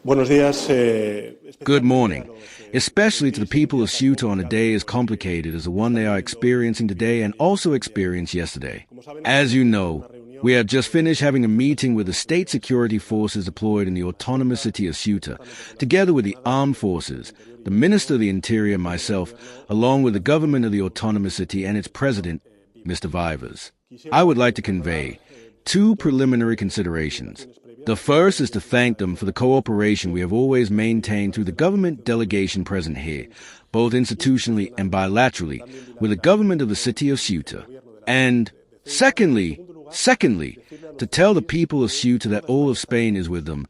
Buenos días. Good morning, especially to the people of Ceuta on a day as complicated as the one they are experiencing today and also experienced yesterday. As you know, we have just finished having a meeting with the state security forces deployed in the autonomous city of Ceuta, together with the armed forces, the Minister of the Interior and myself, along with the government of the autonomous city and its president, Mr. Vivas. I would like to convey two preliminary considerations. The first is to thank them for the cooperation we have always maintained through the government delegation present here, both institutionally and bilaterally, with the government of the city of Ceuta. And secondly, to tell the people of Ceuta that all of Spain is with them,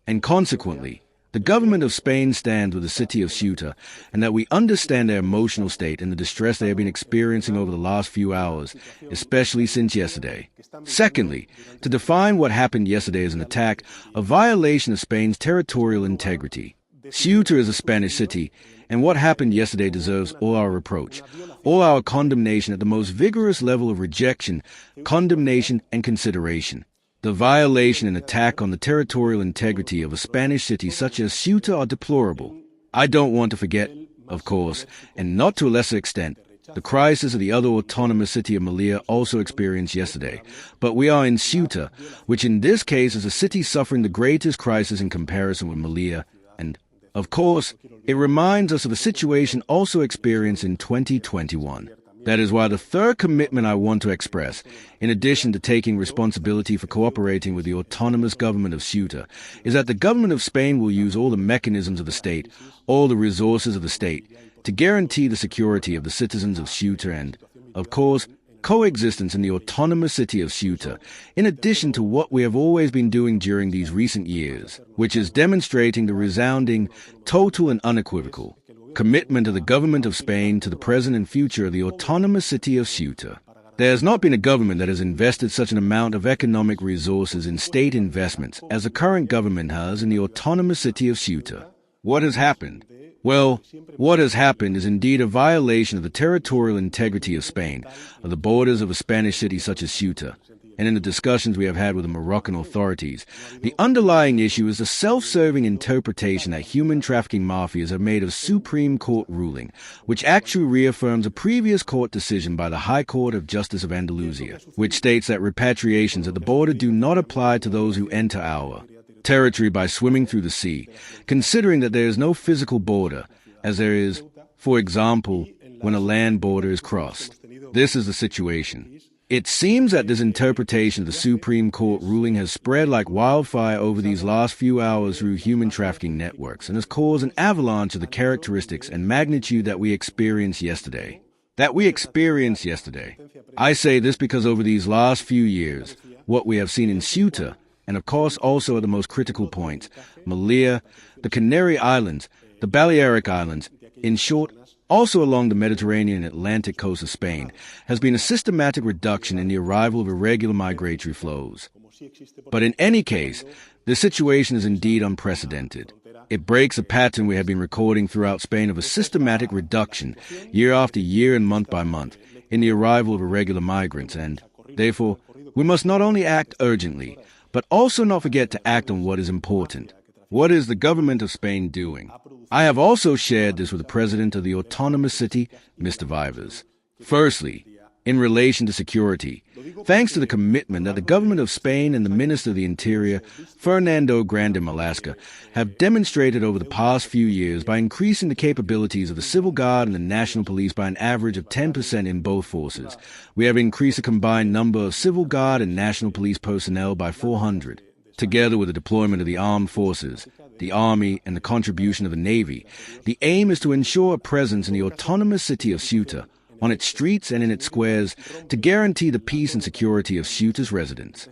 and consequently, the government of Spain stands with the city of Ceuta, and that we understand their emotional state and the distress they have been experiencing over the last few hours, especially since yesterday. Secondly, to define what happened yesterday as an attack, a violation of Spain's territorial integrity. Ceuta is a Spanish city, and what happened yesterday deserves all our reproach, all our condemnation at the most vigorous level of rejection, condemnation, and consideration. The violation and attack on the territorial integrity of a Spanish city such as Ceuta are deplorable. I don't want to forget, of course, and not to a lesser extent, the crisis of the other autonomous city of Melilla also experienced yesterday. But we are in Ceuta, which in this case is a city suffering the greatest crisis in comparison with Melilla, and, of course, it reminds us of the situation also experienced in 2021. That is why the third commitment I want to express, in addition to taking responsibility for cooperating with the autonomous government of Ceuta, is that the government of Spain will use all the mechanisms of the state, all the resources of the state, to guarantee the security of the citizens of Ceuta and, of course, coexistence in the autonomous city of Ceuta, in addition to what we have always been doing during these recent years, which is demonstrating the resounding, total and unequivocal commitment of the government of Spain to the present and future of the autonomous city of Ceuta. There has not been a government that has invested such an amount of economic resources in state investments as the current government has in the autonomous city of Ceuta. What has happened? Well, what has happened is indeed a violation of the territorial integrity of Spain, of the borders of a Spanish city such as Ceuta. And in the discussions we have had with the Moroccan authorities, the underlying issue is the self-serving interpretation that human trafficking mafias have made of Supreme Court ruling, which actually reaffirms a previous court decision by the High Court of Justice of Andalusia, which states that repatriations at the border do not apply to those who enter our territory by swimming through the sea, considering that there is no physical border, as there is, for example, when a land border is crossed. This is the situation. It seems that this interpretation of the Supreme Court ruling has spread like wildfire over these last few hours through human trafficking networks and has caused an avalanche of the characteristics and magnitude that we experienced yesterday. I say this because over these last few years, what we have seen in Ceuta, and of course also at the most critical points, Melilla, the Canary Islands, the Balearic Islands, in short, also along the Mediterranean and Atlantic coast of Spain, has been a systematic reduction in the arrival of irregular migratory flows. But in any case, the situation is indeed unprecedented. It breaks a pattern we have been recording throughout Spain of a systematic reduction, year after year and month by month, in the arrival of irregular migrants, and, therefore, we must not only act urgently, but also not forget to act on what is important. What is the government of Spain doing? I have also shared this with the president of the autonomous city, Mr. Vivas. Firstly, in relation to security, thanks to the commitment that the government of Spain and the Minister of the Interior, Fernando Grande Malasca, have demonstrated over the past few years by increasing the capabilities of the Civil Guard and the National Police by an average of 10% in both forces. We have increased the combined number of Civil Guard and National Police personnel by 400. Together with the deployment of the armed forces, the Army, and the contribution of the Navy, the aim is to ensure a presence in the autonomous city of Ceuta, on its streets and in its squares, to guarantee the peace and security of Ceuta's residents.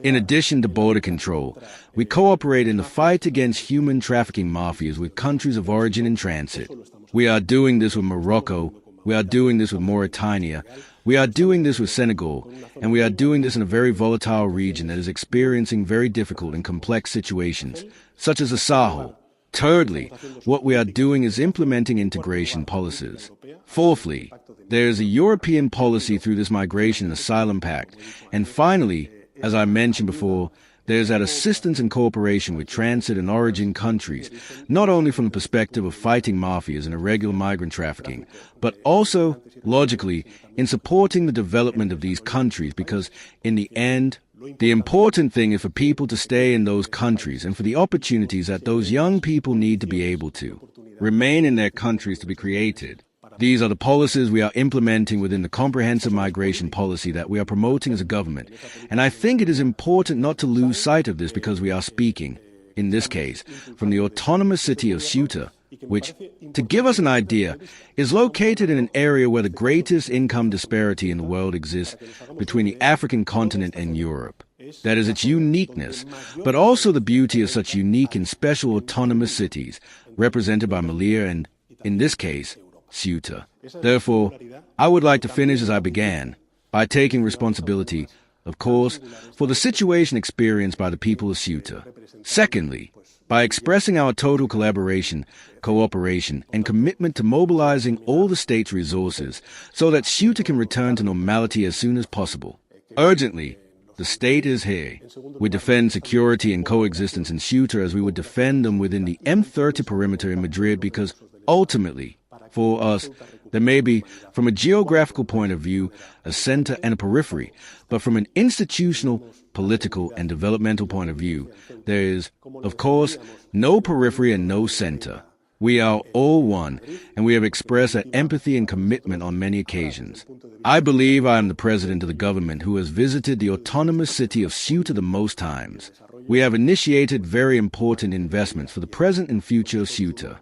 In addition to border control, we cooperate in the fight against human trafficking mafias with countries of origin and transit. We are doing this with Morocco, we are doing this with Mauritania, we are doing this with Senegal, and we are doing this in a very volatile region that is experiencing very difficult and complex situations, such as the Sahel. Thirdly, what we are doing is implementing integration policies. Fourthly, there is a European policy through this Migration and Asylum Pact. And finally, as I mentioned before, There's that assistance and cooperation with transit and origin countries, not only from the perspective of fighting mafias and irregular migrant trafficking, but also, logically, in supporting the development of these countries, because in the end, the important thing is for people to stay in those countries and for the opportunities that those young people need to be able to remain in their countries to be created. These are the policies we are implementing within the comprehensive migration policy that we are promoting as a government. And I think it is important not to lose sight of this because we are speaking, in this case, from the autonomous city of Ceuta, which, to give us an idea, is located in an area where the greatest income disparity in the world exists between the African continent and Europe. That is its uniqueness, but also the beauty of such unique and special autonomous cities, represented by Melilla and, in this case, Ceuta. Therefore, I would like to finish as I began, by taking responsibility, of course, for the situation experienced by the people of Ceuta. Secondly, by expressing our total collaboration, cooperation, and commitment to mobilizing all the state's resources so that Ceuta can return to normality as soon as possible. Urgently, the state is here. We defend security and coexistence in Ceuta as we would defend them within the M30 perimeter in Madrid because, ultimately, for us, there may be, from a geographical point of view, a center and a periphery, but from an institutional, political, and developmental point of view, there is, of course, no periphery and no center. We are all one, and we have expressed our empathy and commitment on many occasions. I believe I am the president of the government who has visited the autonomous city of Ceuta the most times. We have initiated very important investments for the present and future of Ceuta.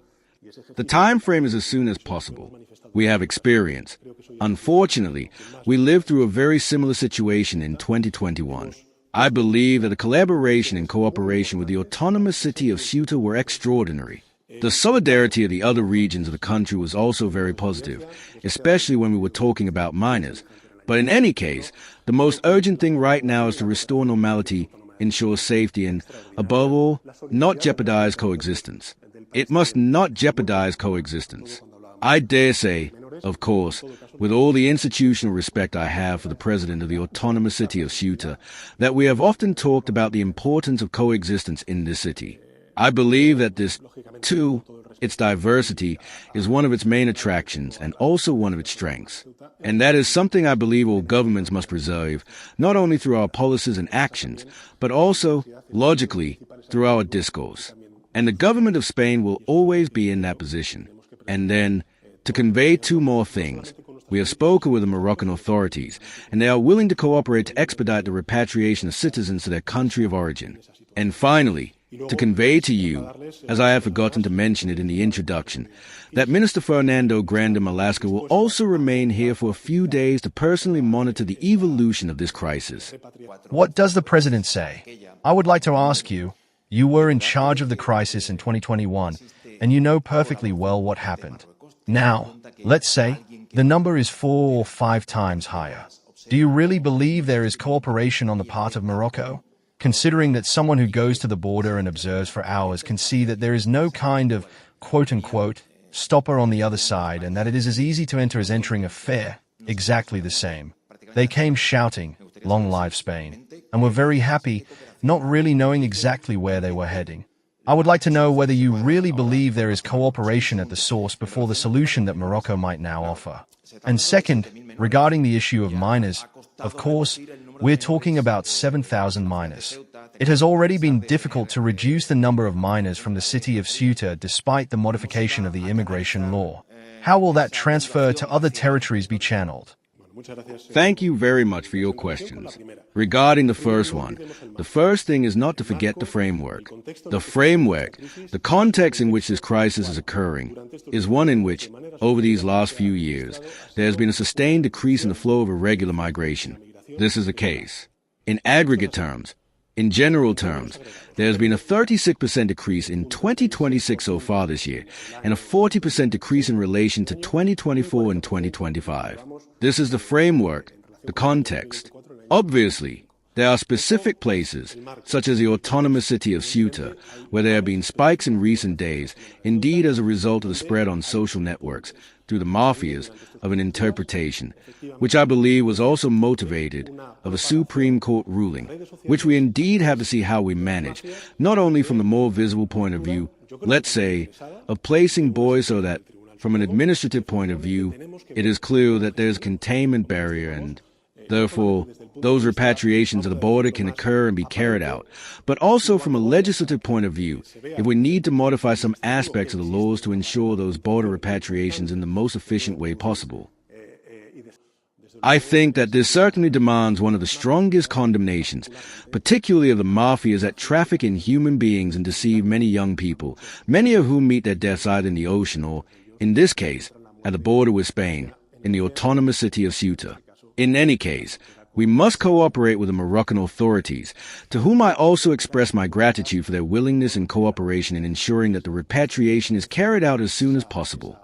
The time frame is as soon as possible. We have experience. Unfortunately, we lived through a very similar situation in 2021. I believe that the collaboration and cooperation with the autonomous city of Ceuta were extraordinary. The solidarity of the other regions of the country was also very positive, especially when we were talking about minors. But in any case, the most urgent thing right now is to restore normality, ensure safety, and, above all, not jeopardize coexistence. It must not jeopardize coexistence. I dare say, of course, with all the institutional respect I have for the president of the autonomous city of Ceuta, that we have often talked about the importance of coexistence in this city. I believe that this, too, its diversity, is one of its main attractions and also one of its strengths. And that is something I believe all governments must preserve, not only through our policies and actions, but also, logically, through our discourse. And the government of Spain will always be in that position. And then, to convey two more things, we have spoken with the Moroccan authorities, and they are willing to cooperate to expedite the repatriation of citizens to their country of origin. And finally, to convey to you, as I have forgotten to mention it in the introduction, that Minister Fernando Grande Malasca will also remain here for a few days to personally monitor the evolution of this crisis. What does the president say? I would like to ask you, you were in charge of the crisis in 2021, and you know perfectly well what happened. Now, let's say, the number is 4 or 5 times higher. Do you really believe there is cooperation on the part of Morocco? Considering that someone who goes to the border and observes for hours can see that there is no kind of, quote-unquote, stopper on the other side and that it is as easy to enter as entering a fair, exactly the same. They came shouting, "Long live Spain," and were very happy, not really knowing exactly where they were heading. I would like to know whether you really believe there is cooperation at the source before the solution that Morocco might now offer. And second, regarding the issue of minors, of course, we're talking about 7,000 minors. It has already been difficult to reduce the number of minors from the city of Ceuta despite the modification of the immigration law. How will that transfer to other territories be channeled? Thank you very much for your questions. Regarding the first one, the first thing is not to forget the framework. The framework, the context in which this crisis is occurring, is one in which, over these last few years, there has been a sustained decrease in the flow of irregular migration. This is the case. In aggregate terms, in general terms, there has been a 36% decrease in 2026 so far this year, and a 40% decrease in relation to 2024 and 2025. This is the framework, the context. Obviously, there are specific places, such as the autonomous city of Ceuta, where there have been spikes in recent days, indeed as a result of the spread on social networks, through the mafias of an interpretation, which I believe was also motivated of a Supreme Court ruling, which we indeed have to see how we manage, not only from the more visible point of view, let's say, of placing boys so that, from an administrative point of view, it is clear that there's a containment barrier and, therefore, those repatriations of the border can occur and be carried out. But also from a legislative point of view, if we need to modify some aspects of the laws to ensure those border repatriations in the most efficient way possible. I think that this certainly demands one of the strongest condemnations, particularly of the mafias that traffic in human beings and deceive many young people, many of whom meet their deaths either in the ocean or, in this case, at the border with Spain, in the autonomous city of Ceuta. In any case, we must cooperate with the Moroccan authorities, to whom I also express my gratitude for their willingness and cooperation in ensuring that the repatriation is carried out as soon as possible.